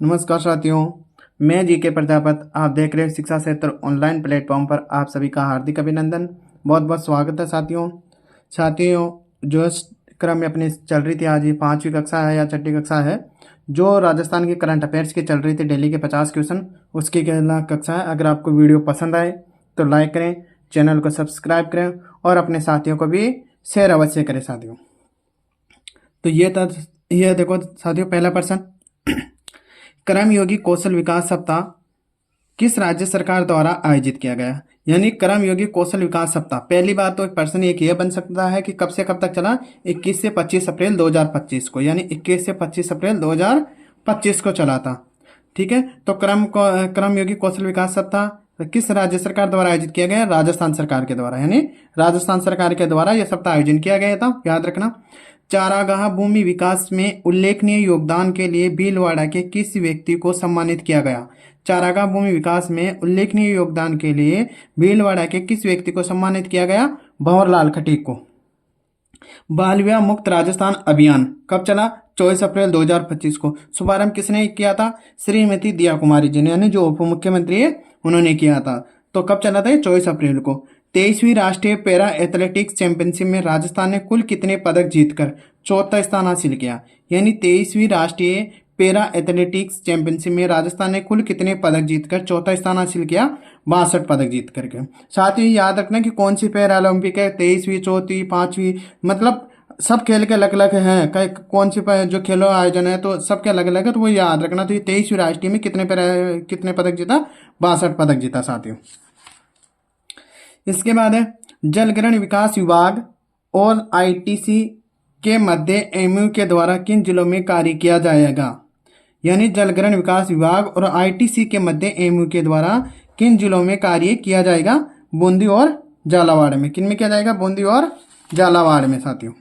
नमस्कार साथियों, मैं जीके प्रजापत। आप देख रहे हैं शिक्षा क्षेत्र ऑनलाइन प्लेटफॉर्म पर। आप सभी का हार्दिक अभिनंदन, बहुत बहुत स्वागत है साथियों जो इस क्रम में अपनी चल रही थी, आज ये 5वीं कक्षा है या 6ठी कक्षा है, जो राजस्थान की करंट अफेयर्स की चल रही थी, डेली के 50 क्वेश्चन, उसकी कक्षा है। अगर आपको वीडियो पसंद आए तो लाइक करें, चैनल को सब्सक्राइब करें और अपने साथियों को भी शेयर अवश्य करें साथियों। तो ये देखो साथियों, पहला प्रश्न, कर्मयोगी कौशल विकास सप्ताह किस राज्य सरकार द्वारा आयोजित किया गया? यानी कर्मयोगी कौशल विकास सप्ताह, पहली बात तो प्रश्न एक यह बन सकता है कि कब से कब तक चला? 21 से 25 अप्रैल 2025 को, यानी 21 से 25 अप्रैल 2025 को चला था। ठीक है, तो कर्मयोगी कौशल विकास सप्ताह किस राज्य सरकार द्वारा आयोजित किया गया? राजस्थान सरकार के द्वारा, यानी राजस्थान सरकार के द्वारा यह सप्ताह आयोजन किया गया था, याद रखना। चारागाह भूमि विकास में उल्लेखनीय योगदान के लिए भीलवाड़ा के किस व्यक्ति को सम्मानित किया गया? चारागाह भूमि विकास में उल्लेखनीय योगदान के लिए भीलवाड़ा के किस व्यक्ति को सम्मानित किया गया? भंवरलाल खटीक को। बाल विवाह मुक्त राजस्थान अभियान कब चला? 24 अप्रैल 2025 को। शुभारंभ किसने किया था? श्रीमती दिया कुमारी जी ने, यानी जो उप मुख्यमंत्री है उन्होंने किया था। तो कब चला था? 24 अप्रैल को। 23वीं राष्ट्रीय पैरा एथलेटिक्स चैंपियनशिप में राजस्थान ने कुल कितने पदक जीतकर चौथा स्थान हासिल किया? यानी 23वीं राष्ट्रीय पैरा एथलेटिक्स चैंपियनशिप में राजस्थान ने कुल कितने पदक जीतकर चौथा स्थान हासिल किया? 62 पदक जीत करके। साथ ही याद रखना कि कौन सी पैरा ओलंपिक है, 23वीं, 4वीं, 5वीं, मतलब सब खेल के अलग अलग हैं। कौन सी जो खेलों आयोजन है तो सबके अलग अलग है, तो वो याद रखना। तो ये 23वीं राष्ट्रीय में कितने पदक जीता? 62 पदक जीता साथियों। इसके बाद है, जलग्रहण विकास विभाग और आईटीसी के मध्य एमयू के द्वारा किन जिलों में कार्य किया जाएगा? यानी जलग्रहण विकास विभाग और आईटीसी के मध्य एमयू के द्वारा किन जिलों में कार्य किया जाएगा? बूंदी और झालावाड़ में। किन में किया जाएगा? बूंदी और झालावाड़ में साथियों।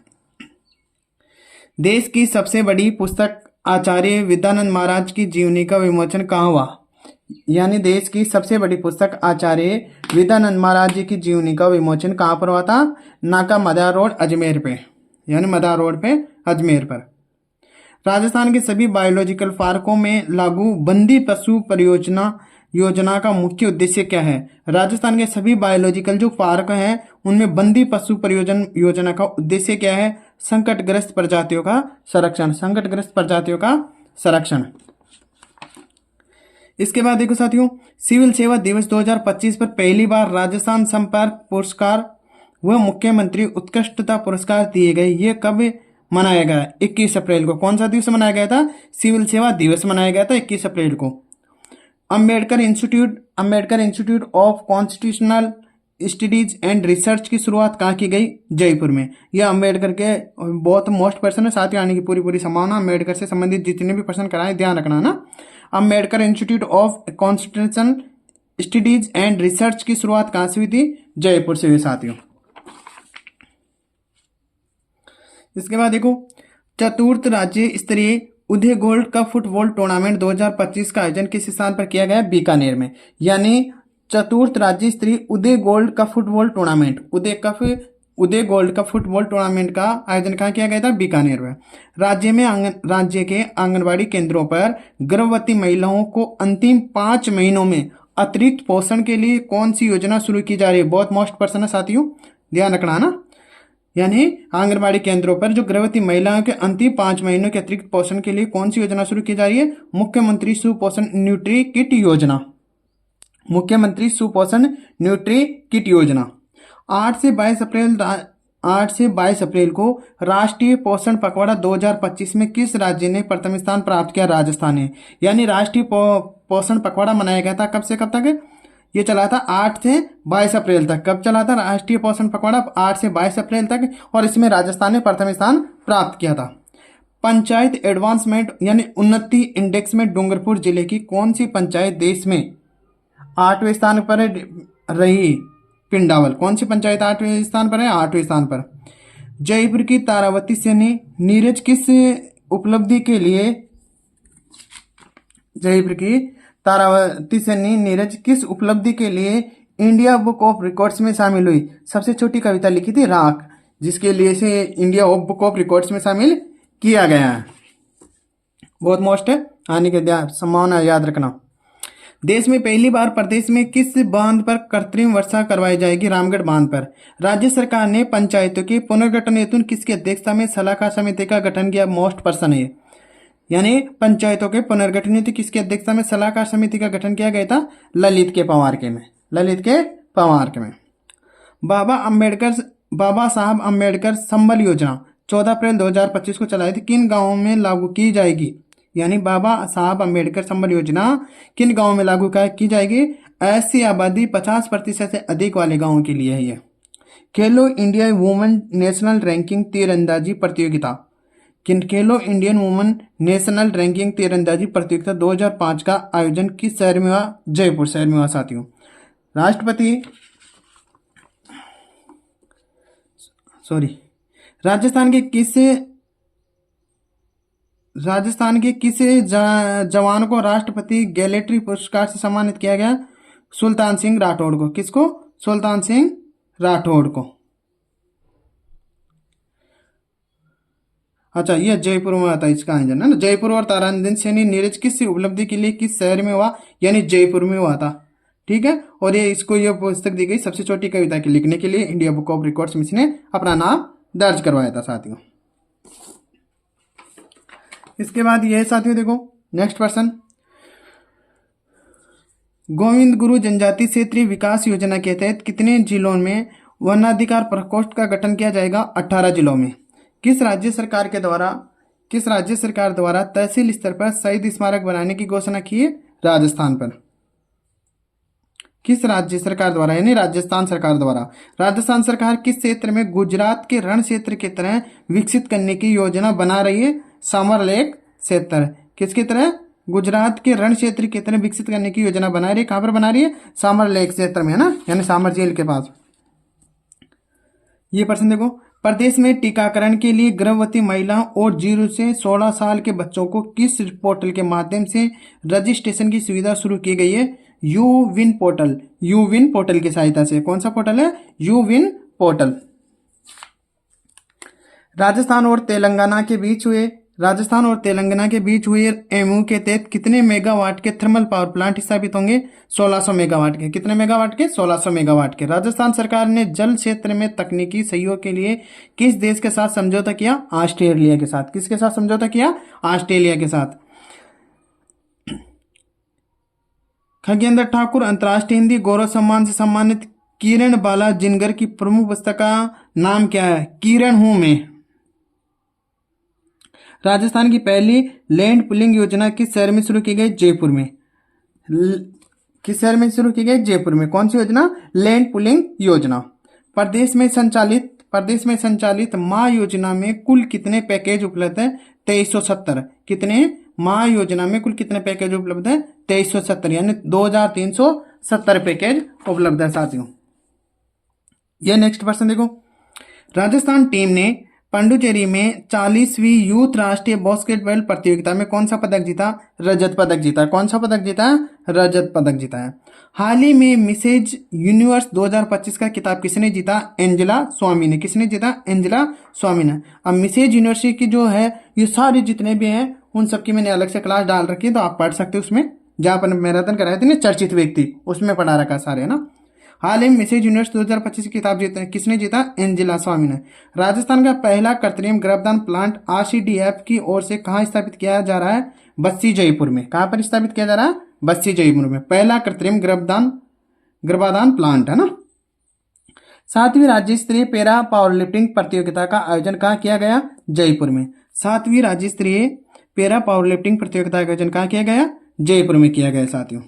देश की सबसे बड़ी पुस्तक आचार्य विद्यानंद महाराज की जीवनी का विमोचन कहाँ हुआ? यानी देश की सबसे बड़ी पुस्तक आचार्य विद्यानंद महाराज जी की जीवनी का विमोचन कहाँ पर हुआ था? नाका मदार रोड अजमेर पे, यानी मदार रोड पे अजमेर पर। राजस्थान के सभी बायोलॉजिकल पार्कों में लागू बंदी पशु परियोजना योजना का मुख्य उद्देश्य क्या है? राजस्थान के सभी बायोलॉजिकल जो पार्क हैं उनमें बंदी पशु परियोजना योजना का उद्देश्य क्या है? संकटग्रस्त प्रजातियों का संरक्षण, संकटग्रस्त प्रजातियों का संरक्षण। इसके बाद देखो साथियों, सिविल सेवा दिवस 2025 पर पहली बार राजस्थान संपर्क पुरस्कार व मुख्यमंत्री उत्कृष्टता पुरस्कार दिए गए। ये कब मनाया गया? 21 अप्रैल को। कौन सा दिवस मनाया गया था? सिविल सेवा दिवस मनाया गया था 21 अप्रैल को। Ambedkar institute of constitutional studies and research की शुरुआत कहाँ की गई? जयपुर में। यह अंबेडकर के बहुत मोस्ट पर्सन है साथियों, आने की पूरी संभावना। अंबेडकर से संबंधित जितने भी प्रश्न कराए ध्यान रखना ना। Ambedkar institute of constitutional studies and research की शुरुआत कहाँ से हुई थी? जयपुर से हुई साथियों। इसके बाद देखो, चतुर्थ राज्य स्तरीय उदय गोल्ड कप फुटबॉल टूर्नामेंट 2025 का आयोजन किस स्थान पर किया गया? बीकानेर में। यानी चतुर्थ राज्य स्तरीय उदय गोल्ड कप फुटबॉल टूर्नामेंट, उदय गोल्ड कप फुटबॉल टूर्नामेंट का आयोजन कहाँ किया गया था? बीकानेर में। राज्य के आंगनबाड़ी केंद्रों पर गर्भवती महिलाओं को अंतिम 5 महीनों में अतिरिक्त पोषण के लिए कौन सी योजना शुरू की जा रही है? बहुत मोस्ट पर्सन है साथियों, ध्यान रखना ना। यानी आंगनबाड़ी केंद्रों पर जो गर्भवती महिलाओं के अंतिम 5 महीनों के अतिरिक्त पोषण के लिए कौन सी योजना शुरू की जा रही है? मुख्यमंत्री सुपोषण न्यूट्री किट योजना। मुख्यमंत्री सुपोषण न्यूट्री किट योजना। 8 से 22 अप्रैल को राष्ट्रीय पोषण पखवाड़ा 2025 में किस राज्य ने प्रथम स्थान प्राप्त किया? राजस्थान ने। यानी राष्ट्रीय पोषण पखवाड़ा मनाया गया था कब से कब तक? ये चला था 8 से 22 अप्रैल तक। कब चला था राष्ट्रीय पोषण पखवाड़ा? 8 से 22 अप्रैल तक, और इसमें राजस्थान ने प्रथम स्थान प्राप्त किया था। पंचायत एडवांसमेंट यानी उन्नति इंडेक्स में डूंगरपुर जिले की कौन सी पंचायत देश में 8वें स्थान पर रही? पिंडावल। कौन सी पंचायत 8वें स्थान पर है? 8वें स्थान पर। जयपुर की तारावती सैनी नीरज किस उपलब्धि के लिए इंडिया बुक ऑफ रिकॉर्ड्स में शामिल हुई? सबसे छोटी कविता लिखी थी राख, जिसके लिए से इंडिया बुक ऑफ रिकॉर्ड्स में शामिल किया गया है। बहुत मोस्ट आने की संभावना याद रखना। देश में पहली बार प्रदेश में किस बांध पर कृत्रिम वर्षा करवाई जाएगी? रामगढ़ बांध पर। राज्य सरकार ने पंचायतों के पुनर्गठन हेतु किसकी अध्यक्षता में सलाहकार समिति का गठन किया? मोस्ट पर्सन है, यानी पंचायतों के पुनर्गठन हेतु किसकी अध्यक्षता में सलाहकार समिति का गठन किया गया था? ललित के पवार के में। ललित के पवार के में। बाबा साहब अम्बेडकर संबल योजना 14 अप्रैल 2025 को चलाई थी, किन गांवों में लागू की जाएगी? यानी बाबा साहब अम्बेडकर संबल योजना किन गांवों में लागू की जाएगी? ऐसी आबादी 50% से अधिक वाले गांवों के लिए है ये। खेलो इंडिया वुमेन नेशनल रैंकिंग तीरंदाजी प्रतियोगिता, खेलो इंडियन वुमेन नेशनल रैंकिंग तीरंदाजी प्रतियोगिता 2005 का आयोजन किस शहर में हुआ? जयपुर शहर में हुआ साथियों। राजस्थान के किस जवान को राष्ट्रपति गैलेट्री पुरस्कार से सम्मानित किया गया? सुल्तान सिंह राठौड़ को। किसको? सुल्तान सिंह राठौड़ को। अच्छा, ये जयपुर में हुआ था इसका आयोजन है ना। जयपुर और तारानंद सैनी नीरज किस उपलब्धि के लिए किस शहर में हुआ? यानी जयपुर में हुआ था। ठीक है, और ये पुस्तक दी गई सबसे छोटी कविता के लिखने के लिए इंडिया बुक ऑफ रिकॉर्ड्स में इसने अपना नाम दर्ज करवाया था साथियों। इसके बाद ये साथियों देखो नेक्स्ट पर्सन, गोविंद गुरु जनजाति क्षेत्रीय विकास योजना के तहत कितने जिलों में वनाधिकार प्रकोष्ठ का गठन किया जाएगा? 18 जिलों में। किस राज्य सरकार द्वारा तहसील स्तर पर शहीद स्मारक बनाने की घोषणा की है? राजस्थान पर। किस राज्य सरकार द्वारा? यानी राजस्थान सरकार द्वारा। राजस्थान सरकार किस क्षेत्र में गुजरात के रण क्षेत्र की तरह विकसित करने की योजना बना रही है? सामर लेक क्षेत्र। किसकी तरह? गुजरात के रण क्षेत्र की तरह विकसित करने की योजना बना रही है। कहां पर बना रही है? सामर लेक क्षेत्र में, है ना, यानी सामर झील के पास। ये प्रश्न देखो, प्रदेश में टीकाकरण के लिए गर्भवती महिलाओं और 0 से 16 साल के बच्चों को किस पोर्टल के माध्यम से रजिस्ट्रेशन की सुविधा शुरू की गई है? You win portal. You win portal की सहायता से। कौन सा पोर्टल है? You win portal. राजस्थान और तेलंगाना के बीच हुए एमओयू के तहत कितने मेगावाट के थर्मल पावर प्लांट स्थापित होंगे? 1600 मेगावाट के। कितने मेगावाट के? 1600 मेगावाट के। राजस्थान सरकार ने जल क्षेत्र में तकनीकी सहयोग के लिए किस देश के साथ समझौता किया? ऑस्ट्रेलिया के साथ। किसके साथ समझौता किया? ऑस्ट्रेलिया के साथ। खगेंद्र ठाकुर अंतर्राष्ट्रीय हिंदी गौरव सम्मान से सम्मानित किरण बाला जिनगर की प्रमुख पुस्तक का नाम क्या है? किरण हूं मैं। राजस्थान की पहली लैंड पुलिंग योजना किस शहर में शुरू की गई? जयपुर में। किस शहर में शुरू की गई? जयपुर में। कौन सी योजना? लैंड पुलिंग योजना। प्रदेश में संचालित माँ योजना में कुल कितने पैकेज उपलब्ध है? 2370। कितने? माँ योजना में कुल कितने पैकेज उपलब्ध है? 2370, यानी 2370 पैकेज उपलब्ध है साथियों। ये नेक्स्ट प्रश्न देखो, राजस्थान टीम ने पांडुचेरी में 40वीं यूथ राष्ट्रीय बास्केटबॉल प्रतियोगिता में कौन सा पदक जीता? रजत पदक जीता। कौन सा पदक जीता? रजत पदक जीता है। हाल ही में मिसेज यूनिवर्स 2025 का खिताब किसने जीता? एंजेला स्वामी ने। किसने जीता? एंजेला स्वामी ने। अब मिसेज यूनिवर्सिटी की जो है ये सारे जितने भी हैं उन सबकी मैंने अलग से क्लास डाल रखी है, तो आप पढ़ सकते हो उसमें, जहां पर मैराथन कराए थे ना चर्चित व्यक्ति, उसमें पढ़ा रखा सारे, है ना। हाल ही में मिसेज यूनिवर्स 2025 की किताब जीते किसने जीता? एंजेला स्वामी ने। राजस्थान का पहला कृत्रिम गर्भधान प्लांट आरसीडीएफ की ओर से कहां स्थापित किया जा रहा है? बस्सी जयपुर में। कहां पर स्थापित किया जा रहा है? बस्सी जयपुर में। पहला कृत्रिम गर्भाधान प्लांट, है ना। 7वीं राज्य स्तरीय पैरा पावर लिफ्टिंग प्रतियोगिता का आयोजन कहां किया गया? जयपुर में। 7वीं राज्य स्तरीय पैरा पावर लिफ्टिंग प्रतियोगिता का आयोजन कहां किया गया? जयपुर में किया गया साथियों।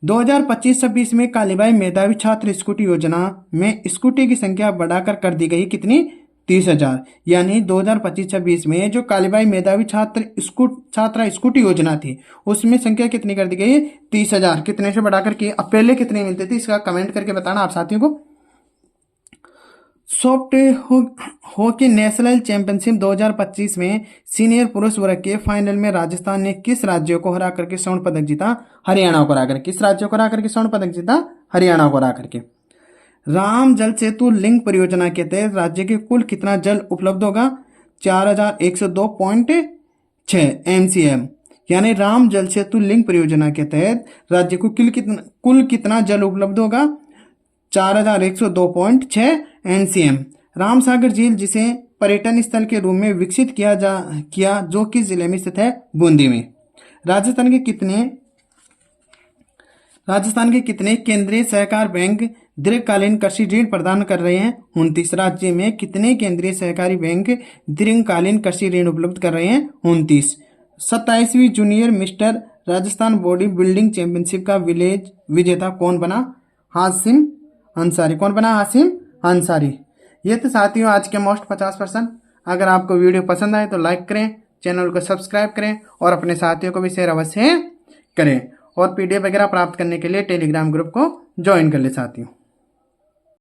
2025-26 में कालीबाई मेधावी छात्र स्कूटी योजना में स्कूटी की संख्या बढ़ाकर कर दी गई कितनी? 30,000। यानी 2025-26 में जो कालीबाई मेधावी छात्रा स्कूटी योजना थी उसमें संख्या कितनी कर दी गई? 30,000। कितने से बढ़ाकर की? अब पहले कितने मिलते थे इसका कमेंट करके बताना आप साथियों को। सॉफ्ट हॉकी नेशनल चैंपियनशिप 2025 में सीनियर पुरुष वर्ग के फाइनल में राजस्थान ने किस राज्य को हरा करके स्वर्ण पदक जीता? हरियाणा को हरा करके। किस राज्य को हरा करके स्वर्ण पदक जीता? हरियाणा को हरा करके। राम जल सेतु लिंक परियोजना के तहत राज्य के कुल कितना जल उपलब्ध होगा? 4102.6 MCM। यानी राम जल सेतु लिंक परियोजना के तहत राज्य को कुल कितना जल उपलब्ध होगा? 4102.6 NCM। रामसागर झील जिसे पर्यटन स्थल के रूप में विकसित किया जो किस जिले में स्थित है? बूंदी में। राजस्थान के कितने केंद्रीय सहकार बैंक दीर्घकालीन कृषि ऋण प्रदान कर रहे हैं? 29। राज्य में कितने केंद्रीय सहकारी बैंक दीर्घकालीन कृषि ऋण उपलब्ध कर रहे हैं? 29। 27वीं junior mister Rajasthan body building championship का विजेता कौन बना? हासिम अंसारी। कौन बना? हासिम अंसारी। ये तो साथियों आज के मोस्ट 50 प्रश्न। अगर आपको वीडियो पसंद आए तो लाइक करें, चैनल को सब्सक्राइब करें और अपने साथियों को भी शेयर अवश्य करें। और PDF वगैरह प्राप्त करने के लिए टेलीग्राम ग्रुप को ज्वाइन कर ले साथियों।